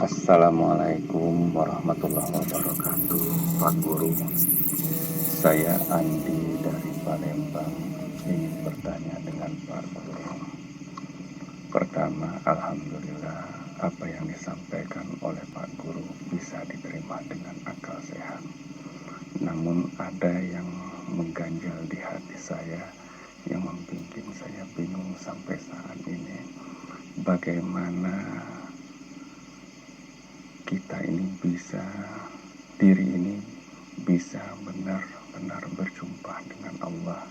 Assalamualaikum warahmatullahi wabarakatuh, Pak Guru. Saya Andi dari Palembang ingin bertanya dengan Pak Guru. Pertama, alhamdulillah apa yang disampaikan oleh Pak Guru bisa diterima dengan akal sehat. Namun ada yang mengganjal di hati saya yang membuat saya bingung sampai saat ini. Bagaimana kita ini bisa, diri ini bisa benar-benar berjumpa dengan Allah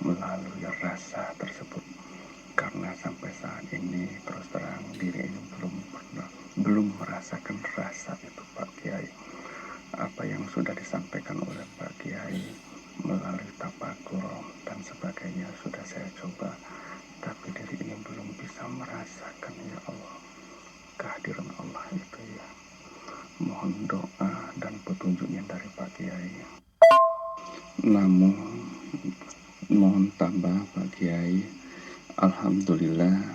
melalui rasa tersebut. Karena sampai saat ini terus terang diri ini belum merasakan rasa itu, Pak Kiai. Apa yang sudah disampaikan oleh Pak Kiai melalui tafakur dan sebagainya sudah saya coba, tapi diri ini belum bisa merasakan, ya Allah, kehadiran Allah itu, ya. Mohon doa dan petunjuknya dari Pak Kiai. Namun mohon tambah Pak Kiai, alhamdulillah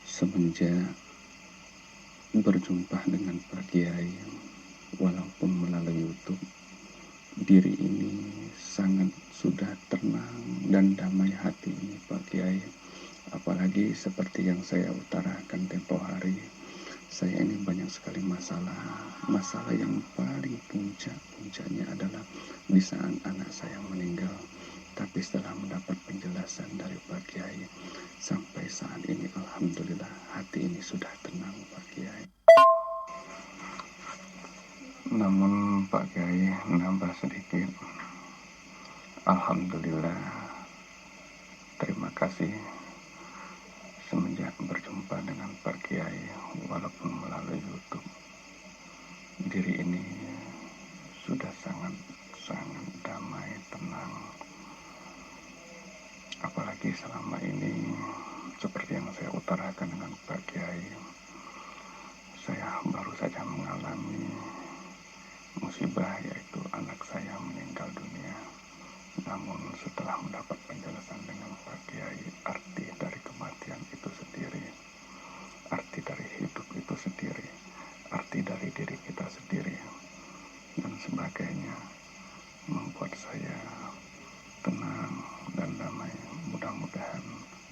semenjak berjumpa dengan Pak Kiai walaupun melalui YouTube, diri ini sangat sudah tenang dan damai hati ini, Pak Kiai. Apalagi seperti yang saya utarakan tempo hari, saya ini banyak sekali masalah yang paling puncaknya adalah di saat anak saya meninggal. Tapi setelah mendapat penjelasan dari Pak Kiai, sampai saat ini alhamdulillah hati ini sudah tenang, Pak Kiai. Namun Pak Kiai nambah sedikit, alhamdulillah, terima kasih. Semenjak berjumpa dengan Pak Kiai walaupun melalui YouTube, diri ini sudah sangat damai, tenang. Apalagi selama ini seperti yang saya utarakan dengan Pak Kiai, saya baru saja mengalami musibah, yaitu anak saya meninggal dunia. Namun setelah mendapat penjelasan dengan Pak Kiai, arti dari kematian itu sendiri, arti dari hidup itu sendiri, arti dari diri kita sendiri, dan sebagainya, membuat saya tenang dan damai. Mudah-mudahan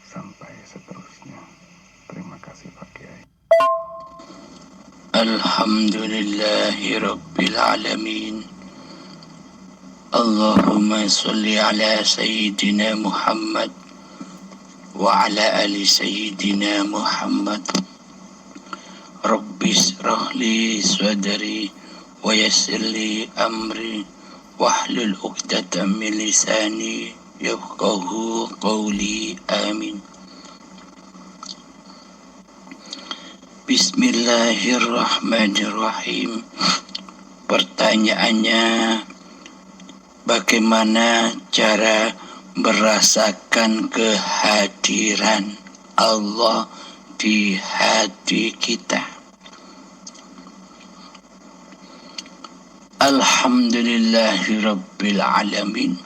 sampai seterusnya. Terima kasih Pak Kiai. Alhamdulillahirabbil alamin. Allahumma salli ala sayyidina Muhammad wa ala ali sayyidina Muhammad. Rabbi shrah li sadri wa yassir li amri wahlul 'uqdatam min lisani yafqahu qawli. Amin. Bismillahirrahmanirrahim. Pertanyaannya, bagaimana cara merasakan kehadiran Allah di hati kita? Alhamdulillahirabbil alamin.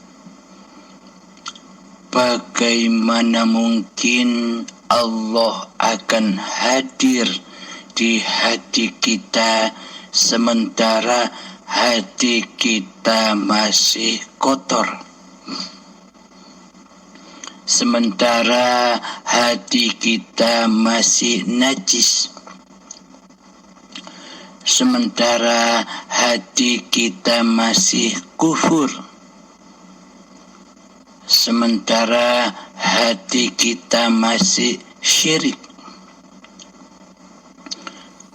Bagaimana mungkin Allah akan hadir di hati kita sementara hati kita masih kotor, sementara hati kita masih najis, sementara hati kita masih kufur, sementara hati kita masih syirik,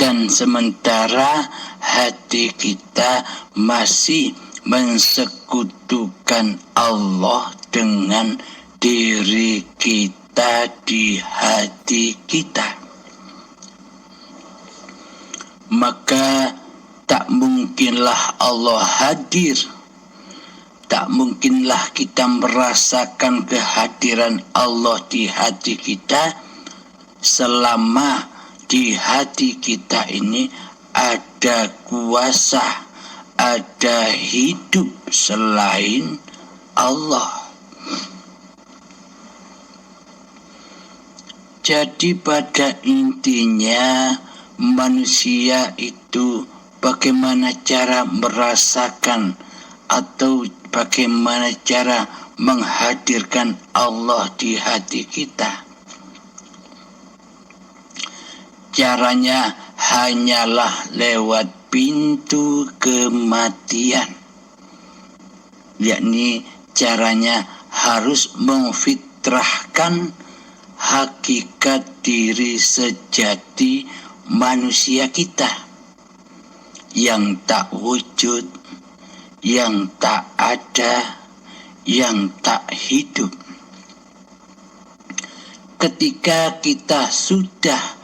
dan sementara hati kita masih mensekutukan Allah dengan diri kita di hati kita, maka tak mungkinlah Allah hadir, tak mungkinlah kita merasakan kehadiran Allah di hati kita selama di hati kita ini ada kuasa, ada hidup selain Allah. Jadi pada intinya manusia itu bagaimana cara merasakan atau bagaimana cara menghadirkan Allah di hati kita. Caranya hanyalah lewat pintu kematian, yakni caranya harus memfitrahkan hakikat diri sejati manusia kita yang tak wujud, yang tak ada, yang tak hidup. Ketika kita sudah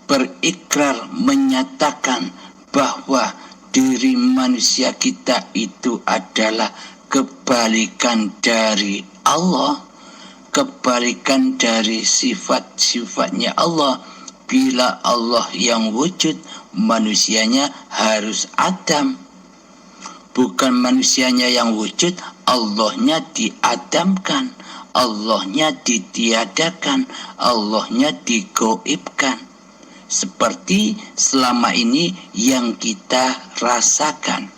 berikrar menyatakan bahwa diri manusia kita itu adalah kebalikan dari Allah, kebalikan dari sifat-sifatnya Allah. Bila Allah yang wujud, manusianya harus Adam. Bukan manusianya yang wujud, Allahnya diadamkan, Allahnya ditiadakan, Allahnya digoibkan. Seperti selama ini yang kita rasakan.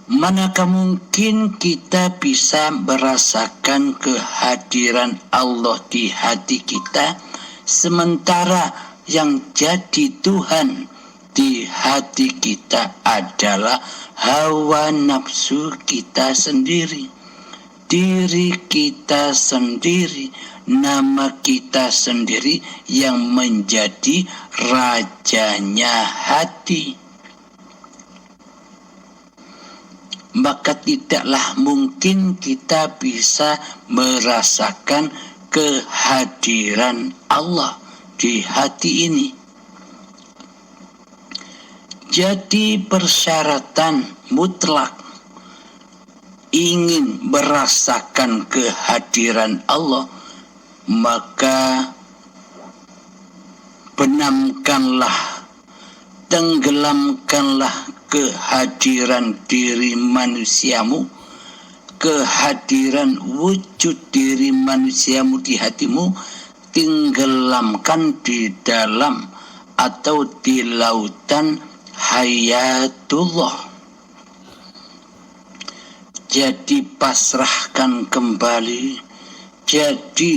Manakah mungkin kita bisa merasakan kehadiran Allah di hati kita, sementara yang jadi Tuhan di hati kita adalah hawa nafsu kita sendiri, diri kita sendiri, nama kita sendiri yang menjadi rajanya hati. Maka tidaklah mungkin kita bisa merasakan kehadiran Allah di hati ini. Jadi persyaratan mutlak ingin merasakan kehadiran Allah, maka benamkanlah, tenggelamkanlah kehadiran diri manusiamu, kehadiran wujud diri manusiamu di hatimu, tenggelamkan di dalam atau di lautan hayatullah. Jadi pasrahkan kembali, jadi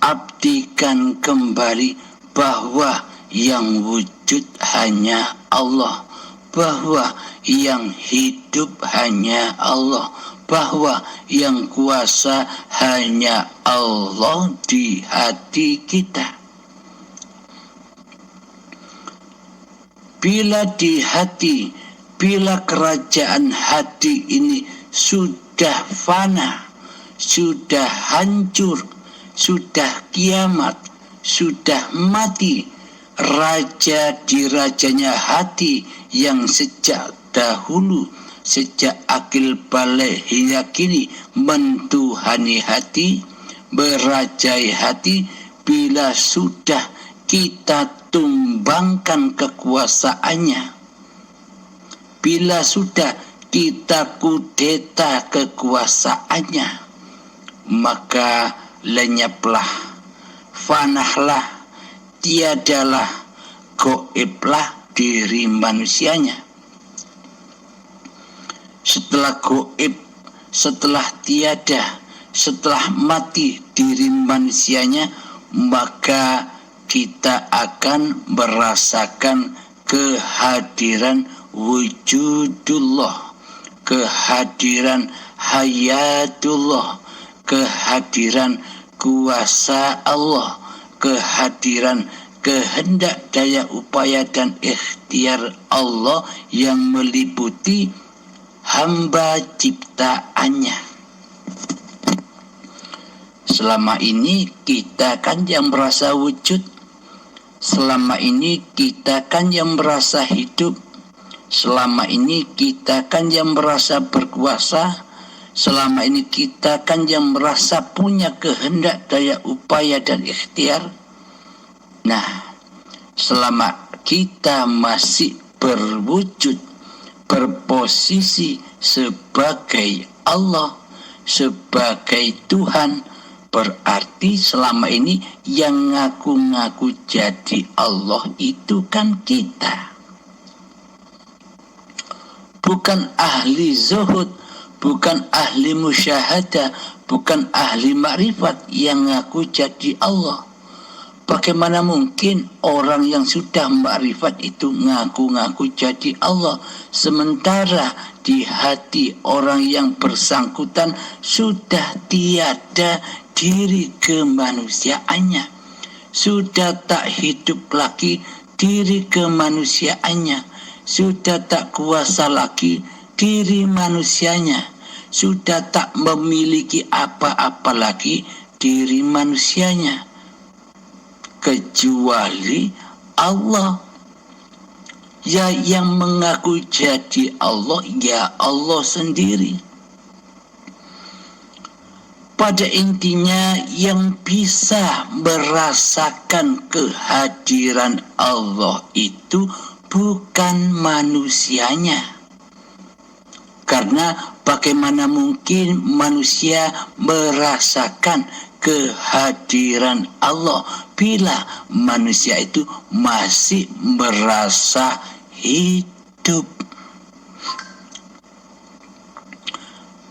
abdikan kembali bahwa yang wujud hanya Allah, bahwa yang hidup hanya Allah, bahwa yang kuasa hanya Allah di hati kita. Bila di hati, bila kerajaan hati ini sudah fana, sudah hancur, sudah kiamat, sudah mati, raja di rajanya hati yang sejak dahulu, sejak akil balik hingga kini mentuhani hati, berajai hati, bila sudah kita tumbangkan kekuasaannya, bila sudah kita kudeta kekuasaannya, maka lenyaplah, fanahlah, tiadalah, goiblah diri manusianya. Setelah goib, setelah tiada, setelah mati diri manusianya, maka kita akan merasakan kehadiran wujudullah, kehadiran hayatullah, kehadiran kuasa Allah, kehadiran kehendak, daya upaya dan ikhtiar Allah yang meliputi hamba ciptaannya. Selama ini kita kan yang merasa wujud, selama ini kita kan yang merasa hidup, selama ini kita kan yang merasa berkuasa, selama ini kita kan yang merasa punya kehendak, daya upaya dan ikhtiar. Nah, selama kita masih berwujud, berposisi sebagai Allah, sebagai Tuhan, Berarti selama ini yang ngaku-ngaku jadi Allah itu kan kita. Bukan ahli zuhud, bukan ahli musyahadah, bukan ahli makrifat yang ngaku jadi Allah. Bagaimana mungkin orang yang sudah makrifat itu ngaku-ngaku jadi Allah, sementara di hati orang yang bersangkutan sudah tiada diri kemanusiaannya, sudah tak hidup lagi diri kemanusiaannya, sudah tak kuasa lagi diri manusianya, sudah tak memiliki apa-apa lagi diri manusianya, kecuali Allah. Ya, yang mengaku jadi Allah ya Allah sendiri. Pada intinya yang bisa merasakan kehadiran Allah itu bukan manusianya. Karena bagaimana mungkin manusia merasakan kehadiran Allah bila manusia itu masih merasa hidup?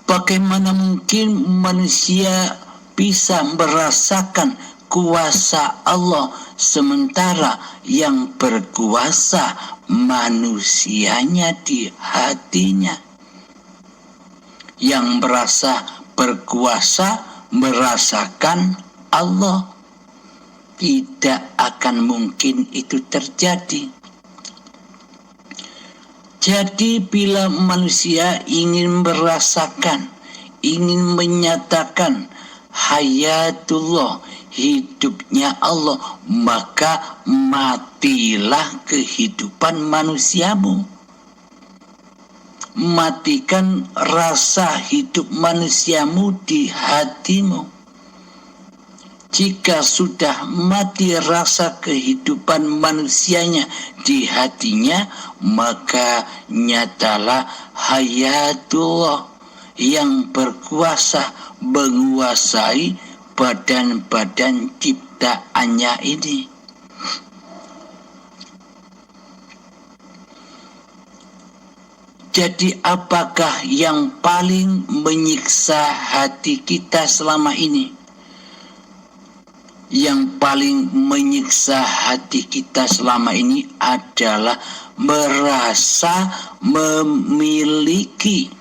Bagaimana mungkin manusia bisa merasakan kuasa Allah sementara yang berkuasa manusianya di hatinya? Yang merasa berkuasa merasakan Allah, tidak akan mungkin itu terjadi. Jadi bila manusia ingin merasakan, ingin menyatakan hayatullah, hidupnya Allah, maka matilah kehidupan manusiamu. Matikan rasa hidup manusiamu di hatimu. Jika sudah mati rasa kehidupan manusianya di hatinya, maka nyatalah hayatullah yang berkuasa menguasai badan-badan ciptaannya ini. Jadi apakah yang paling menyiksa hati kita selama ini? Yang paling menyiksa hati kita selama ini adalah merasa memiliki.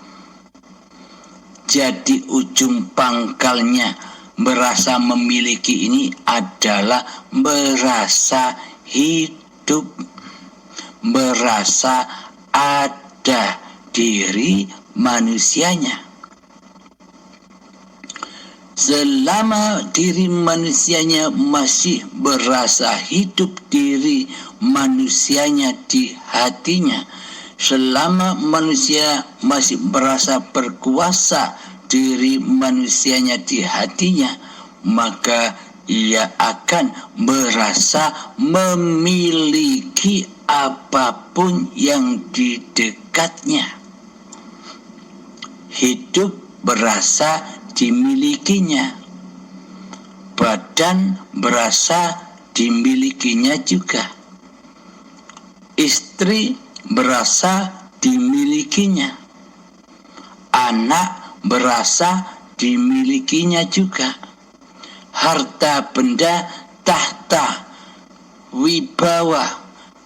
Jadi ujung pangkalnya merasa memiliki ini adalah merasa hidup, merasa ada diri manusianya. Selama diri manusianya masih berasa hidup diri manusianya di hatinya, selama manusia masih merasa berkuasa diri manusianya di hatinya, maka ia akan merasa memiliki apapun yang di dekatnya. Hidup berasa dimilikinya, badan berasa dimilikinya juga, istri berasa dimilikinya, anak berasa dimilikinya juga, harta benda, tahta, wibawa,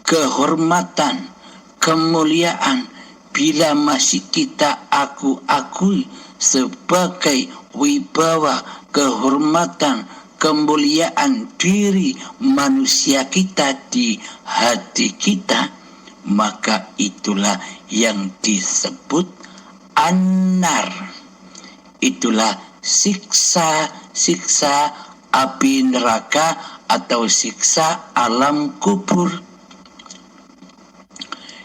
kehormatan, kemuliaan, bila masih kita akui sebagai wibawa, kehormatan, kemuliaan diri manusia kita di hati kita, maka itulah yang disebut an-nar. Itulah siksa api neraka atau siksa alam kubur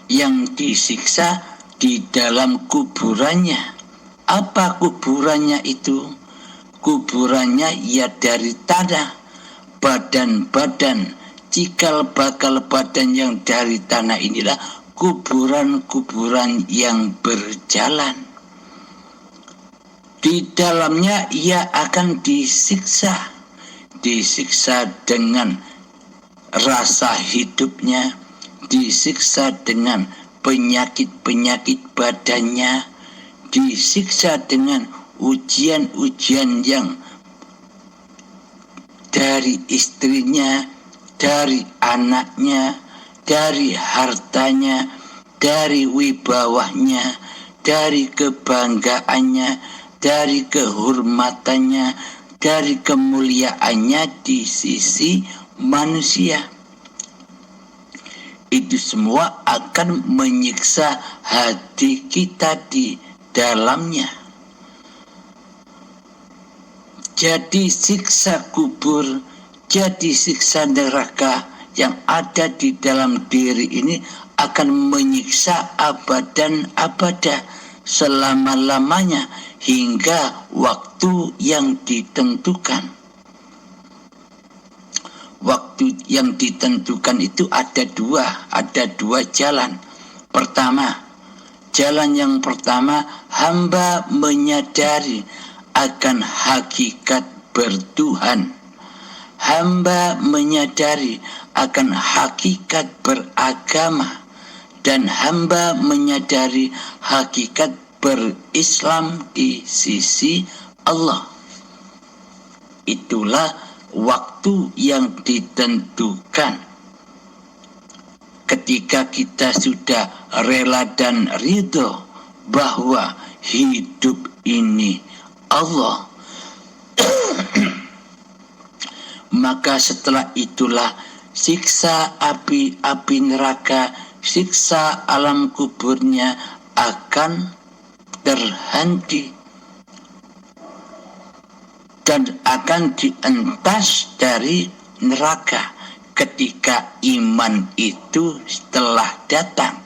yang disiksa di dalam kuburannya. Apa kuburannya itu? Kuburannya ya dari tanah, badan-badan, cikal bakal badan yang dari tanah inilah kuburan-kuburan yang berjalan. Di dalamnya ia akan disiksa dengan rasa hidupnya, disiksa dengan penyakit-penyakit badannya, disiksa dengan ujian-ujian yang dari istrinya, dari anaknya, dari hartanya, dari wibawahnya, dari kebanggaannya, dari kehormatannya, dari kemuliaannya di sisi manusia. Itu semua akan menyiksa hati kita di dalamnya. Jadi siksa kubur, jadi siksa neraka yang ada di dalam diri ini akan menyiksa abadan abada, selama-lamanya, hingga waktu yang ditentukan. Waktu yang ditentukan itu ada dua jalan. Pertama, jalan yang pertama, hamba menyadari akan hakikat bertuhan. Hamba menyadari akan hakikat beragama, dan hamba menyadari hakikat berislam di sisi Allah. Itulah waktu yang ditentukan. Ketika kita sudah rela dan ridho bahwa hidup ini Allah, maka setelah itulah siksa api neraka, siksa alam kuburnya akan terhenti dan akan dientas dari neraka ketika iman itu telah datang.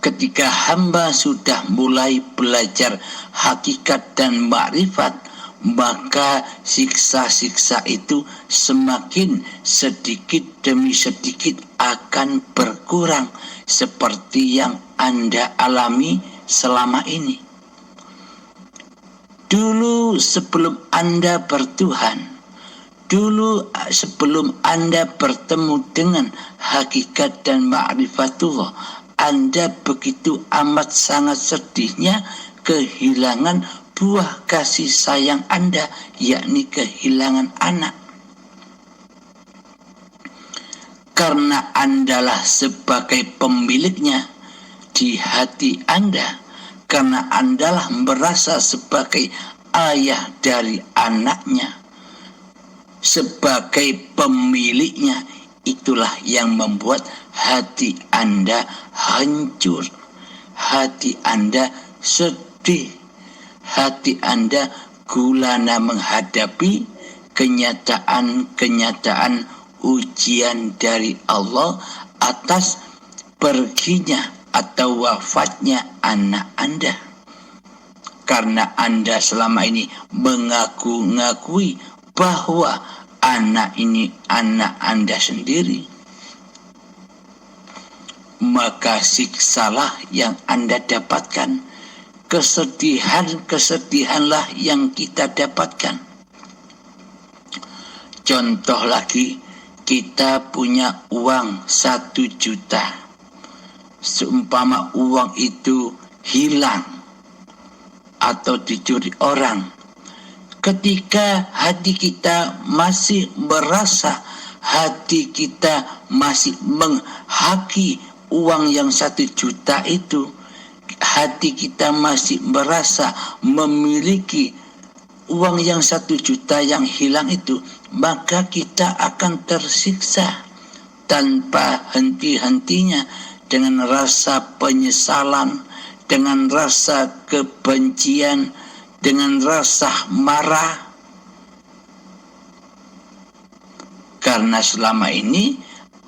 Ketika hamba sudah mulai belajar hakikat dan makrifat, maka siksa-siksa itu semakin sedikit demi sedikit akan berkurang, seperti yang Anda alami selama ini. Dulu sebelum Anda bertuhan, dulu sebelum Anda bertemu dengan hakikat dan ma'rifatullah, Anda begitu amat sangat sedihnya kehilangan buah kasih sayang Anda, yakni kehilangan anak. Karena Andalah sebagai pemiliknya di hati Anda, karena Andalah merasa sebagai ayah dari anaknya, sebagai pemiliknya, itulah yang membuat hati Anda hancur, hati Anda sedih, hati Anda gulana menghadapi kenyataan-kenyataan ujian dari Allah atas perginya atau wafatnya anak Anda. Karena Anda selama ini mengaku-ngakui bahwa anak ini anak Anda sendiri, maka siksalah yang Anda dapatkan, kesedihanlah yang kita dapatkan. Contoh lagi, kita punya uang 1 juta. Seumpama uang itu hilang atau dicuri orang, ketika hati kita masih merasa, hati kita masih menghaki uang yang 1 juta itu, hati kita masih merasa memiliki uang yang 1 juta yang hilang itu, maka kita akan tersiksa tanpa henti-hentinya dengan rasa penyesalan, dengan rasa kebencian, dengan rasa marah. Karena selama ini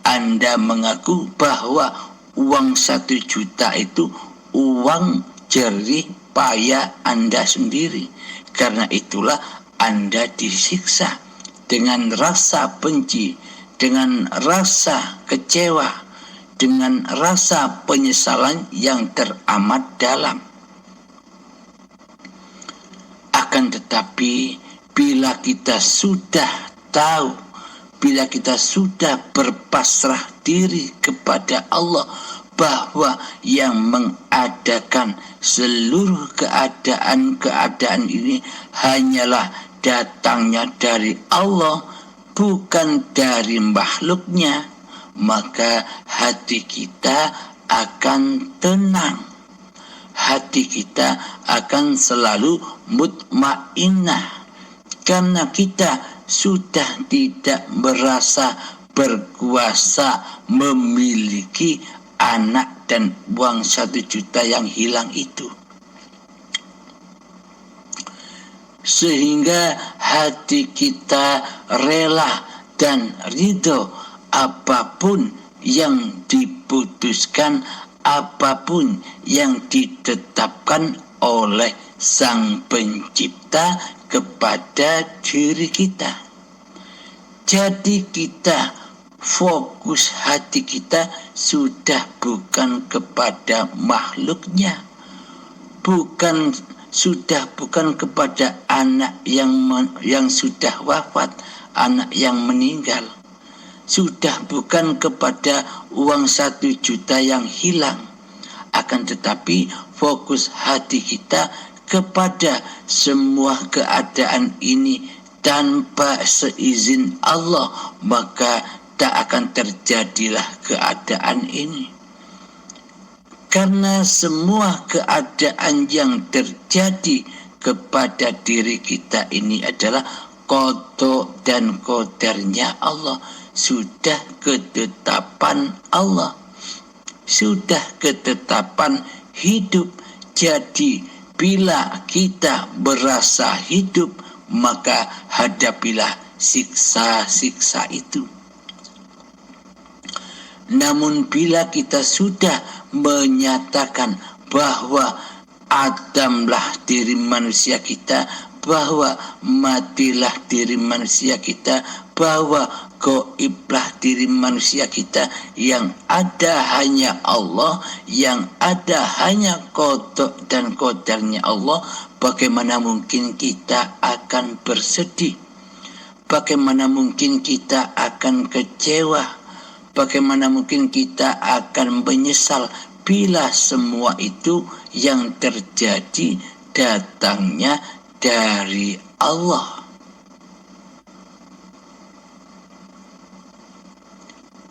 Anda mengaku bahwa uang 1 juta itu uang jerih payah Anda sendiri. Karena itulah Anda disiksa dengan rasa benci, dengan rasa kecewa, dengan rasa penyesalan yang teramat dalam. Akan tetapi bila kita sudah tahu, bila kita sudah berpasrah diri kepada Allah bahwa yang mengadakan seluruh keadaan-keadaan ini hanyalah datangnya dari Allah, bukan dari makhluknya, maka hati kita akan tenang. Hati kita akan selalu mutmainnah karena kita sudah tidak merasa berkuasa memiliki anak dan uang 1 juta yang hilang itu. Sehingga hati kita rela dan ridho apapun yang diputuskan, apapun yang ditetapkan oleh Sang Pencipta kepada diri kita. Jadi kita fokus hati kita sudah bukan kepada makhluknya, sudah bukan kepada anak yang sudah wafat, anak yang meninggal, sudah bukan kepada uang 1 juta yang hilang, akan tetapi fokus hati kita kepada semua keadaan ini tanpa seizin Allah, maka tak akan terjadilah keadaan ini. Karena semua keadaan yang terjadi kepada diri kita ini adalah qada dan qadarnya Allah, sudah ketetapan Allah, sudah ketetapan hidup. Jadi bila kita berasa hidup, maka hadapilah siksa-siksa itu. Namun bila kita sudah menyatakan bahwa Adamlah diri manusia kita, bahwa matilah diri manusia kita, bahwa gaiblah diri manusia kita, yang ada hanya Allah, yang ada hanya qada dan qadarnya Allah, bagaimana mungkin kita akan bersedih? Bagaimana mungkin kita akan kecewa? Bagaimana mungkin kita akan menyesal bila semua itu yang terjadi datangnya dari Allah?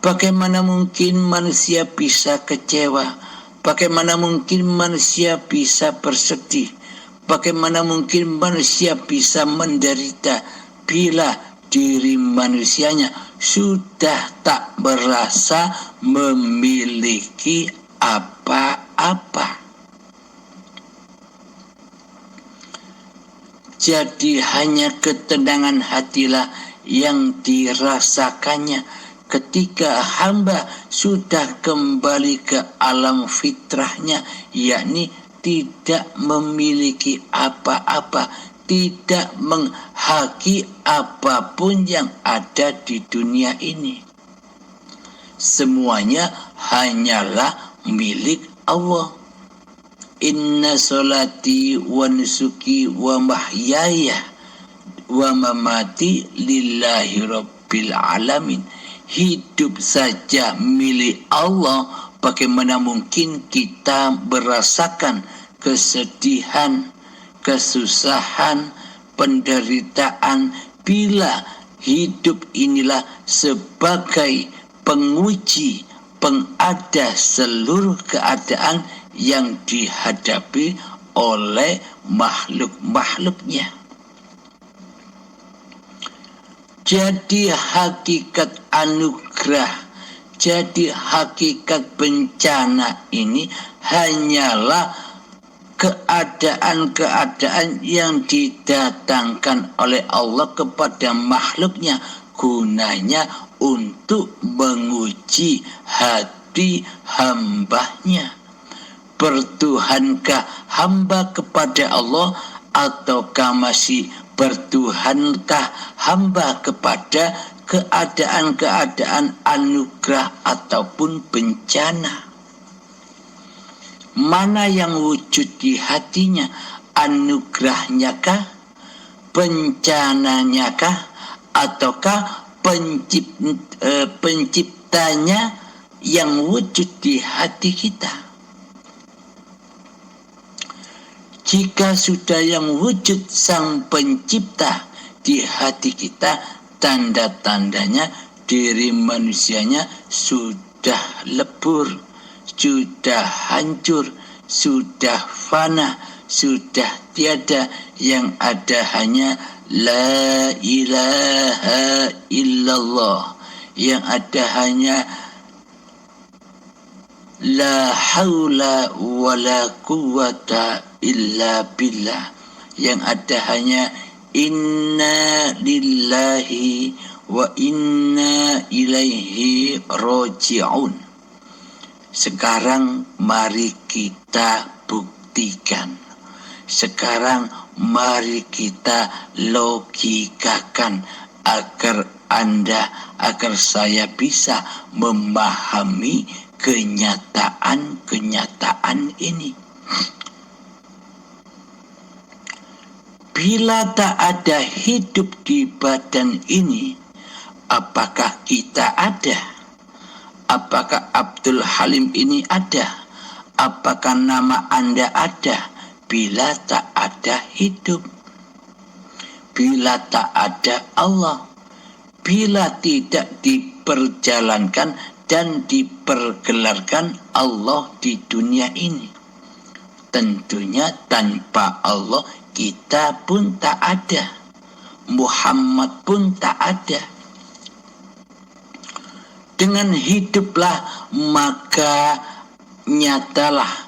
Bagaimana mungkin manusia bisa kecewa? Bagaimana mungkin manusia bisa bersedih? Bagaimana mungkin manusia bisa menderita bila diri manusianya sudah tak merasa memiliki apa-apa? Jadi hanya ketenangan hatilah yang dirasakannya ketika hamba sudah kembali ke alam fitrahnya, yakni tidak memiliki apa-apa, tidak menghaki apapun yang ada di dunia ini. Semuanya hanyalah milik Allah. Inna solati wa nusuki wa mahyaya wa mamati lillahi rabbil alamin. Hidup saja milik Allah. Bagaimana mungkin kita merasakan kesedihan, kesusahan, penderitaan bila hidup inilah sebagai penguji, pengada seluruh keadaan yang dihadapi oleh makhluk-makhluknya. Jadi hakikat anugerah, jadi hakikat bencana ini hanyalah keadaan-keadaan yang didatangkan oleh Allah kepada makhluknya, gunanya untuk menguji hati hambanya. Bertuhankah hamba kepada Allah, ataukah masih bertuhankah hamba kepada keadaan-keadaan anugerah ataupun bencana? Mana yang wujud di hatinya? Anugerahnya kah Bencananya kah? Ataukah penciptanya yang wujud di hati kita? Jika sudah yang wujud sang pencipta di hati kita, tanda-tandanya diri manusianya sudah lebur, sudah hancur, sudah fana, sudah tiada. Yang ada hanya la ilaha illallah, yang ada hanya la haula wala quwata illa billah, yang ada hanya inna lillahi wa inna ilaihi roji'un. Sekarang mari kita buktikan. Sekarang mari kita logikakan agar saya bisa memahami kenyataan ini. Bila tak ada hidup di badan ini, apakah kita ada? Apakah Abdul Halim ini ada? Apakah nama Anda ada? Bila tak ada hidup, bila tak ada Allah, bila tidak diperjalankan dan dipergelarkan Allah di dunia ini, tentunya tanpa Allah kita pun tak ada, Muhammad pun tak ada. Dengan hiduplah maka nyatalah,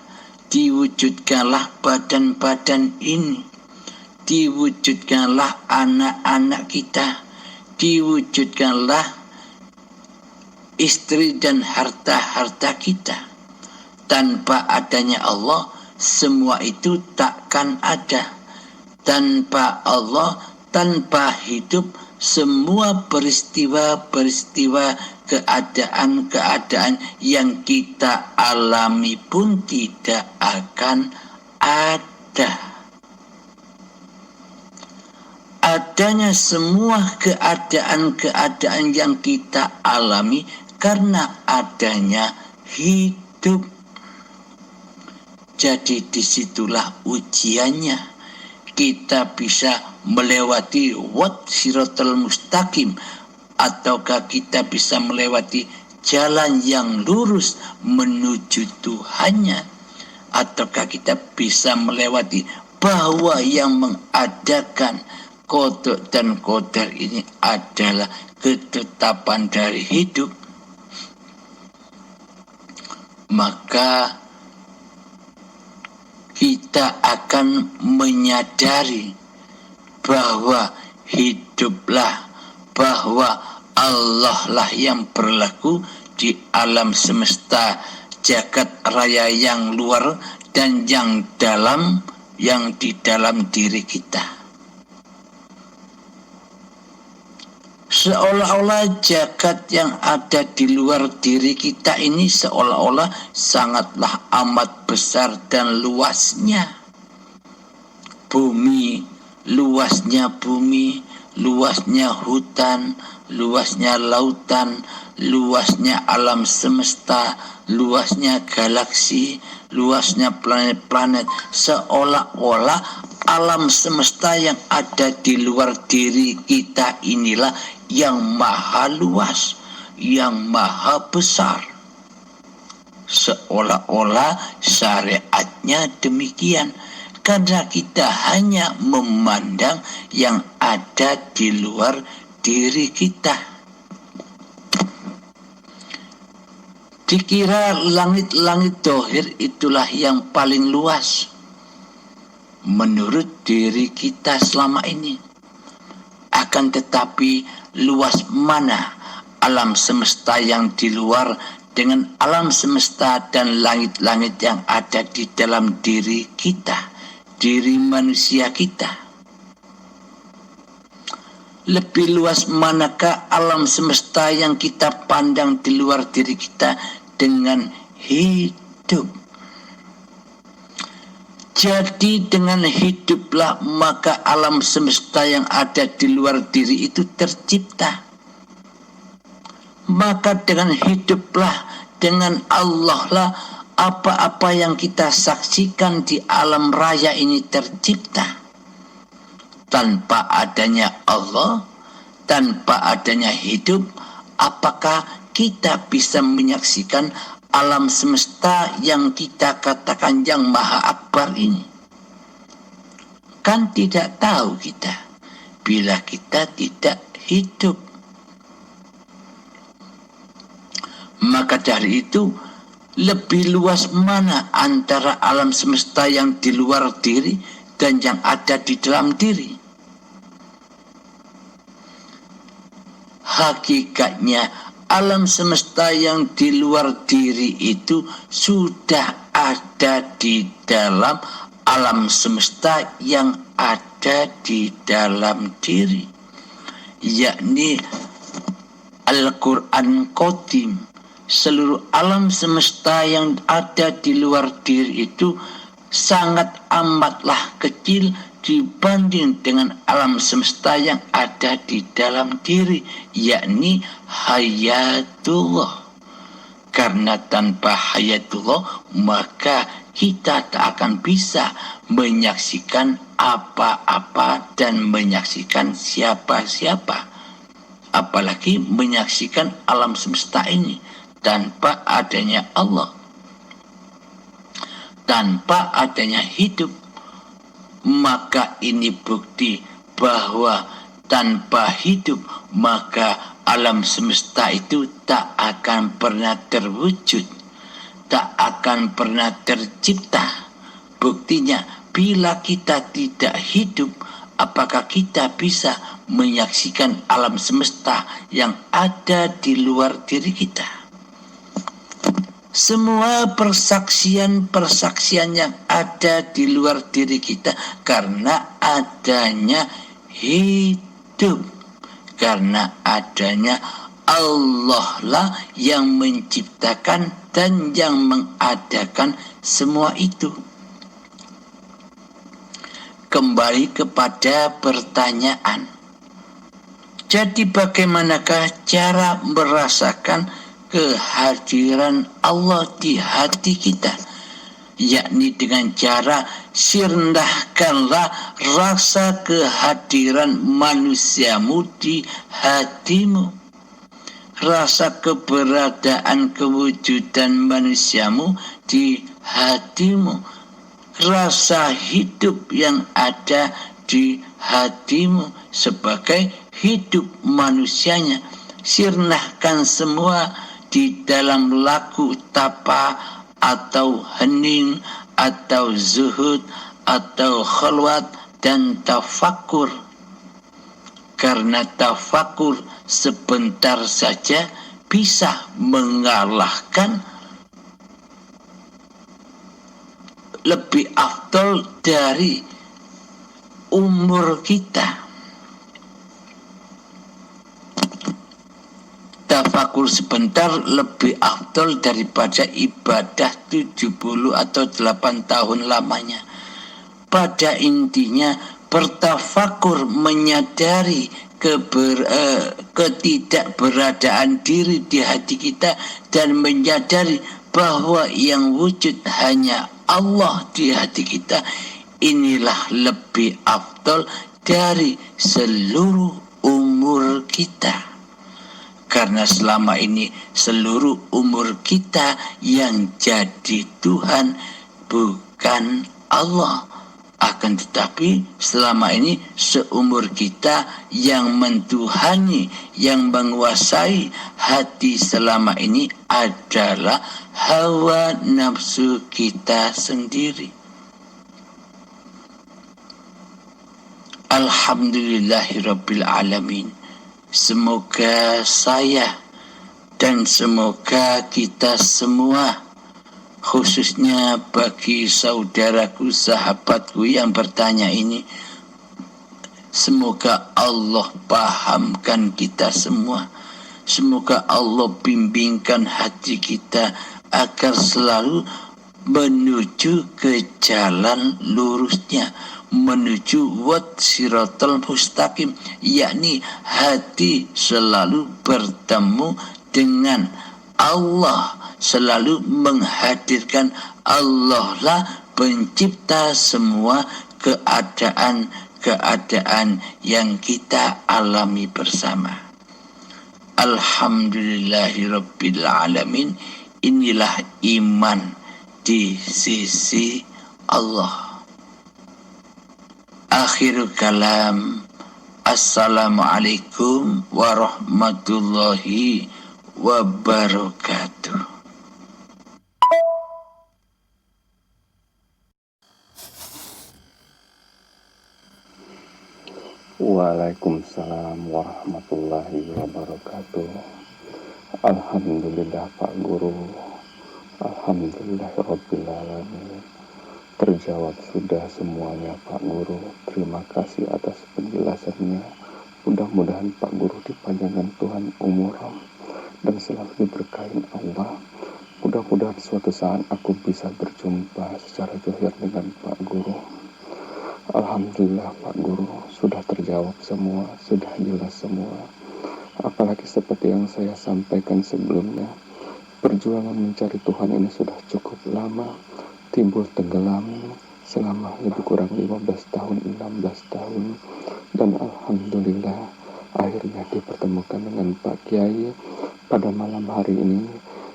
diwujudkanlah badan-badan ini, diwujudkanlah anak-anak kita, diwujudkanlah istri dan harta-harta kita. Tanpa adanya Allah, semua itu takkan ada. Tanpa Allah, tanpa hidup, semua peristiwa-peristiwa, keadaan-keadaan yang kita alami pun tidak akan ada. Adanya semua keadaan-keadaan yang kita alami karena adanya hidup. Jadi disitulah ujiannya. Kita bisa melewati siratal mustaqim, ataukah kita bisa melewati jalan yang lurus menuju Tuhannya, ataukah kita bisa melewati bahwa yang mengadakan qada dan qadar ini adalah ketetapan dari hidup. Maka kita akan menyadari bahwa hiduplah, bahwa Allah lah yang berlaku di alam semesta jagat raya yang luar dan yang dalam, yang di dalam diri kita. Seolah-olah jagat yang ada di luar diri kita ini seolah-olah sangatlah amat besar dan luasnya. Bumi, luasnya hutan, luasnya lautan, luasnya alam semesta, luasnya galaksi, luasnya planet-planet. Seolah-olah alam semesta yang ada di luar diri kita inilah yang maha luas, yang maha besar. Seolah-olah syariatnya demikian, karena kita hanya memandang yang ada di luar diri kita. Dikira langit-langit dohir itulah yang paling luas menurut diri kita selama ini. Akan tetapi luas mana alam semesta yang di luar dengan alam semesta dan langit-langit yang ada di dalam diri kita, diri manusia kita? Lebih luas manakah alam semesta yang kita pandang di luar diri kita dengan hidup? Jadi dengan hiduplah maka alam semesta yang ada di luar diri itu tercipta. Maka dengan hiduplah, dengan Allah lah apa-apa yang kita saksikan di alam raya ini tercipta. Tanpa adanya Allah, tanpa adanya hidup, apakah kita bisa menyaksikan alam semesta yang kita katakan yang maha akbar ini? Kan tidak tahu kita bila kita tidak hidup. Maka dari itu lebih luas mana antara alam semesta yang di luar diri dan yang ada di dalam diri? Hakikatnya alam semesta yang di luar diri itu sudah ada di dalam alam semesta yang ada di dalam diri, yakni Al-Quran Qadim. Seluruh alam semesta yang ada di luar diri itu sangat amatlah kecil dibanding dengan alam semesta yang ada di dalam diri, yakni hayatullah. Karena tanpa hayatullah maka kita tak akan bisa menyaksikan apa-apa dan menyaksikan siapa-siapa, apalagi menyaksikan alam semesta ini. Tanpa adanya Allah, tanpa adanya hidup, maka ini bukti bahwa tanpa hidup maka alam semesta itu tak akan pernah terwujud, tak akan pernah tercipta. Buktinya bila kita tidak hidup, apakah kita bisa menyaksikan alam semesta yang ada di luar diri kita? Semua persaksian-persaksian yang ada di luar diri kita karena adanya hidup, karena adanya Allah lah yang menciptakan dan yang mengadakan semua itu. Kembali kepada pertanyaan, jadi bagaimanakah cara merasakan kehadiran Allah di hati kita? Yakni dengan cara sirnahkanlah rasa kehadiran manusiamu di hatimu, rasa keberadaan kewujudan manusiamu di hatimu, rasa hidup yang ada di hatimu sebagai hidup manusianya. Sirnahkan semua di dalam laku tapa atau hening atau zuhud atau khalwat dan tafakur. Karena tafakur sebentar saja bisa mengalahkan, lebih afdol dari umur kita. Tafakur sebentar lebih afdol daripada ibadah 70 atau 8 tahun lamanya. Pada intinya bertafakur menyadari ketidakberadaan diri di hati kita dan menyadari bahwa yang wujud hanya Allah di hati kita. Inilah lebih afdol dari seluruh umur kita. Karena selama ini seluruh umur kita yang jadi Tuhan bukan Allah. Akan tetapi selama ini seumur kita yang mentuhani, yang menguasai hati selama ini adalah hawa nafsu kita sendiri. Alhamdulillahirabbil alamin. Semoga saya dan semoga kita semua, khususnya bagi saudaraku, sahabatku yang bertanya ini, semoga Allah pahamkan kita semua. Semoga Allah bimbingkan hati kita agar selalu menuju ke jalan lurusnya, menuju wat siratal mustaqim, yakni hati selalu bertemu dengan Allah, selalu menghadirkan Allah lah pencipta semua keadaan yang kita alami bersama. Alhamdulillahirabbil alamin. Inilah iman di sisi Allah. Akhirul kalam. Assalamualaikum warahmatullahi wabarakatuh. Waalaikumsalam warahmatullahi wabarakatuh. Alhamdulillah Pak Guru. Alhamdulillahirabbil alamin. Terjawab sudah semuanya Pak Guru. Terima kasih atas penjelasannya. Mudah-mudahan Pak Guru dipanjangkan Tuhan umur dan selalu diberkahi Allah. Mudah-mudahan suatu saat aku bisa berjumpa secara zahir dengan Pak Guru. Alhamdulillah Pak Guru, sudah terjawab semua, sudah jelas semua. Apalagi seperti yang saya sampaikan sebelumnya, perjuangan mencari Tuhan ini sudah cukup lama, timbul tenggelam selama lebih kurang 15 tahun, 16 tahun. Dan Alhamdulillah akhirnya dipertemukan dengan Pak Kiai pada malam hari ini.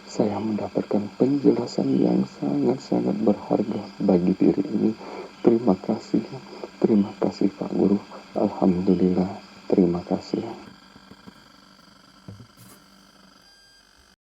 Saya mendapatkan penjelasan yang sangat-sangat berharga bagi diri ini. Terima kasih Pak Guru. Alhamdulillah, terima kasih.